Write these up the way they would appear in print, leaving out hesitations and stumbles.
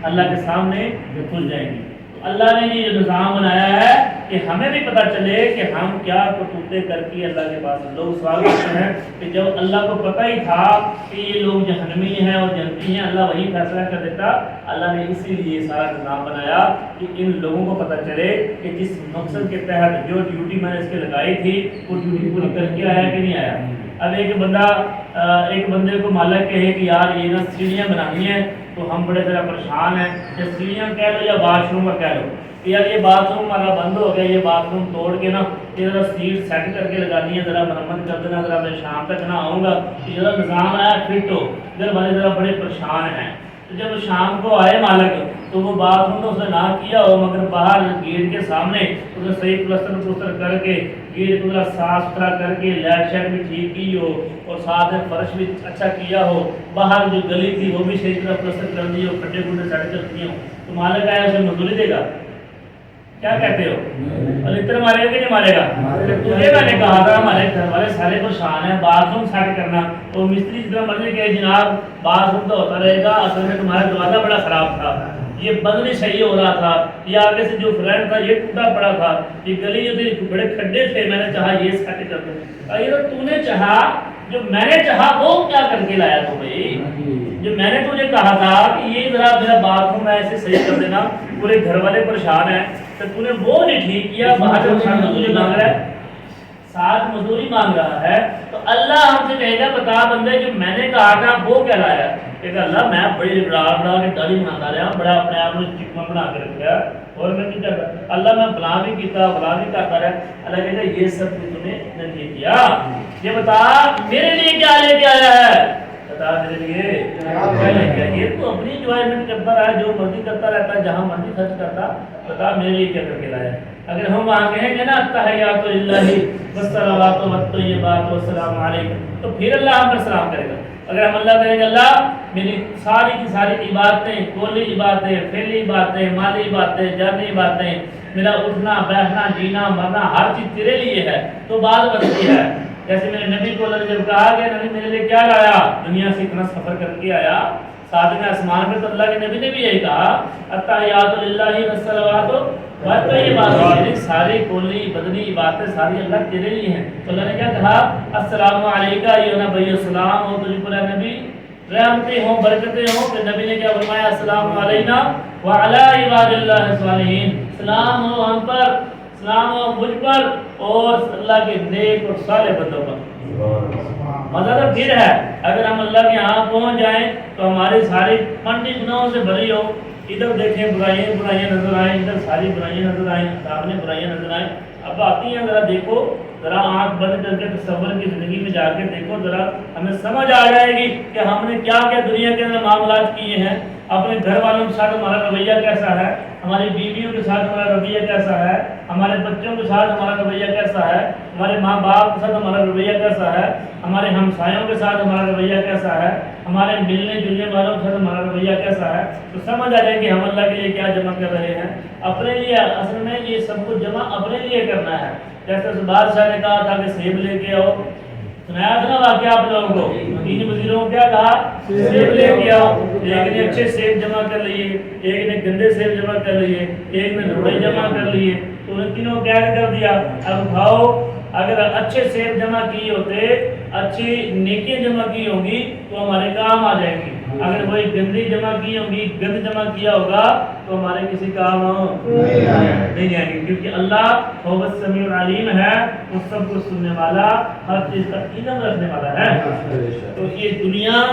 اللہ کے سامنے کھل جائیں گی۔ اللہ نے یہ نظام بنایا ہے کہ ہمیں بھی پتہ چلے کہ ہم کیا کرتوتیں کر کے اللہ کے پاس۔ لوگ سوال کرتے ہیں کہ جب اللہ کو پتہ ہی تھا کہ یہ لوگ جہنمی ہیں اور جنتی ہیں، اللہ وہی فیصلہ کر دیتا۔ اللہ نے اسی لیے سارا نظام بنایا کہ ان لوگوں کو پتہ چلے کہ جس مقصد کے تحت جو ڈیوٹی میں نے اس کے لگائی تھی وہ ڈیوٹی پوری کر کے آیا کہ نہیں آیا۔ اب ایک بندے کو مالک کہے کہ یار یہ نا سیڑھیاں بنانی ہیں تو ہم بڑے ذرا پریشان ہیں، یا سیڑھیاں کہہ لو یا واش روم کا کہہ لو کہ یار یہ باتھ روم ہمارا بند ہو گیا، یہ باتھ روم توڑ کے نا یہ ذرا سیٹ سیٹ کر کے لگانی ہے، ذرا مرمت کر دینا، ذرا میں شام تک نہ آؤں گا، یہ ذرا نظام آیا فٹ ہو، گھر والے ذرا بڑے پریشان ہیں۔ تو جب شام کو آئے مالک تو وہ باتھ روم تو اس نے نہ کیا ہو، مگر باہر گیٹ کے سامنے اس نے صحیح پلستر کر کے گیٹ کو ذرا صاف ستھرا کر کے لائٹ شائٹ بھی ٹھیک کی ہو اور ساتھ میں فرش بھی اچھا کیا ہو، باہر جو گلی تھی وہ بھی صحیح طرح پلستر کر دی ہو، کھڈے کھڈے سیٹ کر دیے ہوں، تو مالک آیا اسے مزدوری دے گا؟ کیا کہتے ہو؟ اور اتنا مارے گا کہ نہیں مارے گا؟ تجھے میں نے کہا تھا ہمارے گھر والے سارے پریشان ہیں، باتھ روم سیٹ کرنا، اور مستری جتنا مرضی کہ جناب باتھ روم تو ہوتا رہے گا، اصل میں تمہارا دروازہ بڑا خراب تھا، یہ بند نہیں صحیح ہو رہا تھا، یہ آگے سے جو فرنٹ تھا یہ ٹوٹا پڑا تھا، یہ گلی جو تھی بڑے کھڈے تھے، میں نے چاہا یہ سیٹ کر دوں۔ یہ تو نے چاہا، جو میں نے چاہا وہ کیا کر کے لایا تو بھائی؟ جو میں نے تجھے کہا تھا کہ یہ ذرا میرا باتھ روم ہے ایسے صحیح کر دینا، پورے گھر والے پریشان ہیں، تو تو نے وہ نہیں ٹھیک کیا، باہر مزدوری مانگ رہا ہے، ساتھ مزدوری مانگ رہا ہے، تو اللہ ہم سے کہے گا بتا بندے جو میں نے کہا تھا وہ کیا لایا؟ کہ اللہ میں بڑی بڑا کے داڑھی بناتا رہا، بڑا اپنے آپ کو چکما بنا کے رکھا، اور میں کیا کرتا اللہ میں فلاں بھی کیتا فلاں بھی کرتا رہا۔ اللہ کہے گا یہ سب بھی تم نے نہیں کیا، یہ بتا میرے لیے کیا لے کے آیا ہے، بتا میرے لیے کیا لے کے آیا؟ یہ تو اپنی انجوائمنٹ کرتا رہا، جو مرضی کرتا رہتا، جہاں مرضی خرچ کرتا، بتا میرے لیے کیا کر کے لایا؟ اگر ہم وہاں کہیں گے نا التحیات للہ والصلوات والطیبات والسلام علیکم، تو پھر اللہ ہم پر سلام کرے گا۔ اگر ہم اللہ کہیں گے اللہ میری ساری کی ساری عبادتیں، قولی عبادتیں، فعلی عبادتیں، مالی عبادتیں، جانی عبادتیں، میرا اٹھنا بیٹھنا جینا مرنا ہر چیز تیرے لیے ہے، تو بات بنتی ہے۔ جیسے میرے نبی کو اللہ نے جب کہا کہ نبی میرے لیے کیا لایا، دنیا سے اتنا سفر کر کے آیا، ساتھ میں آسمان پہ، تو اللہ کے نبی نے بھی یہی کہا التحیات للہ والصلوات والطیبات، یعنی ساری قولی بدنی عبادتیں ساری اللہ تیرے لیے ہیں۔ تو اللہ نے کیا کہا السلام علیکہ ایھا نبی، السلام ہو تجھ پر نبی، رحمتیں ہوں برکتیں ہوں۔ پھر نبی نے کیا فرمایا السلام علینا وعلی عباد اللہ الصالحین، سلام ہو ہم پر، سلام ہو مجھ پر اور اللہ کے نیک اور صالح بندوں پر۔ مزہ تو پھر ہے اگر ہم اللہ کے یہاں پہنچ جائیں تو ہماری ساری منڈی گناہوں سے بھری ہو، ادھر دیکھیں برائیاں نظر آئیں، ادھر ساری برائیاں نظر آئیں، سامنے برائیاں نظر آئیں، اب آتی ہیں ذرا دیکھو، ذرا آنکھ بند کر کے تصور کی زندگی میں جا کے دیکھو، ذرا ہمیں سمجھ آ جائے گی کہ ہم نے کیا کیا دنیا کے اندر معاملات کیے ہیں، اپنے گھر والوں کے ساتھ ہمارا رویہ کیسا ہے، ہماری بیویوں کے ساتھ ہمارا رویہ کیسا ہے، ہمارے بچوں کے ساتھ ہمارا رویہ کیسا ہے، ہمارے ماں باپ کے ساتھ ہمارا رویہ کیسا ہے، ہمارے ہمسایوں کے ساتھ ہمارا رویہ کیسا ہے، ہمارے ملنے جلنے والوں کے ساتھ ہمارا رویہ کیسا ہے، تو سمجھ آ جائے کہ ہم اللہ کے لیے کیا جمع کر رہے ہیں اپنے لیے۔ اصل میں یہ سب کچھ جمع اپنے لیے کرنا ہے۔ جیسے بادشاہ نے کہا تھا کہ سیب لے کے آؤ، سنایا تھا نا واقعہ آپ لوگوں کو، 3 وزیروں کو کیا کہا سیب لے کے آؤ، ایک نے اچھے سیب جمع کر لیے، ایک نے گندے سیب جمع کر لیے، ایک نے لوڑے جمع کر لیے، تو ان تینوں کو قید کر دیا، اب کھاؤ۔ اگر اچھے سیب جمع کیے ہوتے، اچھی نیکیاں جمع کی ہوں گی تو ہمارے کام آ جائیں گی، اگر وہی گندی جمع کی ہوں گی، گند جمع کیا ہوگا تو ہمارے کسی کام نہیں آئیں گے، کیونکہ اللہ هو السمیع العلیم ہے، وہ سب کو سننے والا، ہر چیز کا علم رکھنے والا ہے۔ تو یہ دنیا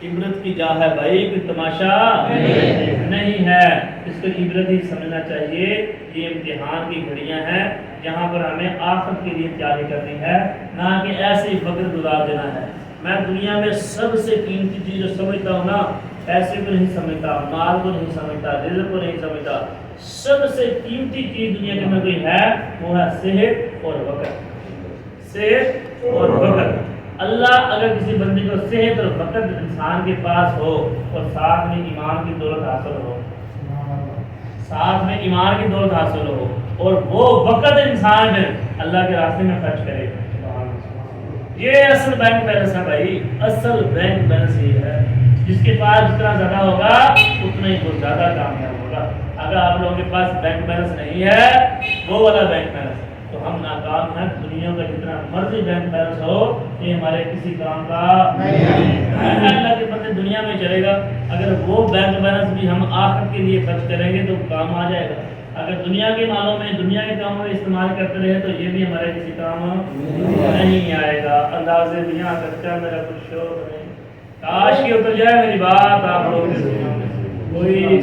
عبرت کی جا ہے بھائی، کوئی تماشا نہیں ہے، اس کو عبرت ہی سمجھنا چاہیے۔ یہ امتحان کی گھڑیاں ہیں جہاں پر ہمیں آخرت کے لیے تیاری کرنی ہے، نہ کہ ایسے ہی وقت گزار دینا ہے۔ میں دنیا میں سب سے قیمتی چیز جو سمجھتا ہوں نا، پیسے کو نہیں سمجھتا، مال کو نہیں سمجھتا، رزق کو نہیں سمجھتا، سب سے قیمتی چیز دنیا کے اندر کوئی ہے وہ ہے صحت اور وقت، صحت اور وقت۔ اللہ اگر کسی بندے کو صحت اور وقت انسان کے پاس ہو اور ساتھ میں ایمان کی دولت حاصل ہو، ساتھ میں ایمان کی دولت حاصل ہو اور وہ وقت انسان اللہ کے راستے میں خرچ کرے، یہ اصل بینک بیلنس ہے بھائی، اصل بینک بیلنس یہ ہے۔ جس کے پاس جتنا زیادہ ہوگا اتنا ہی وہ زیادہ کامیاب ہوگا۔ اگر آپ لوگوں کے پاس بینک بیلنس نہیں ہے، وہ والا بینک بیلنس، تو ہم ناکام ہیں۔ دنیا کا جتنا مرضی بینک بیلنس ہو، یہ ہمارے کسی کام کا نہیں ہے۔ اللہ کے بندے دنیا میں چلے گا، اگر وہ بینک بیلنس بھی ہم آخرت کے لیے خرچ کریں گے تو کام آ جائے گا۔ اگر دنیا کے مالوں میں، دنیا کے کاموں میں استعمال کرتے رہے تو یہ بھی ہمارے کسی کام نہیں آئے گا۔ اللہ سے دنیا سچا میرا کچھ شوق نہیں، کاش کی اتر جائے میری بات آپ لوگوں کے کوئی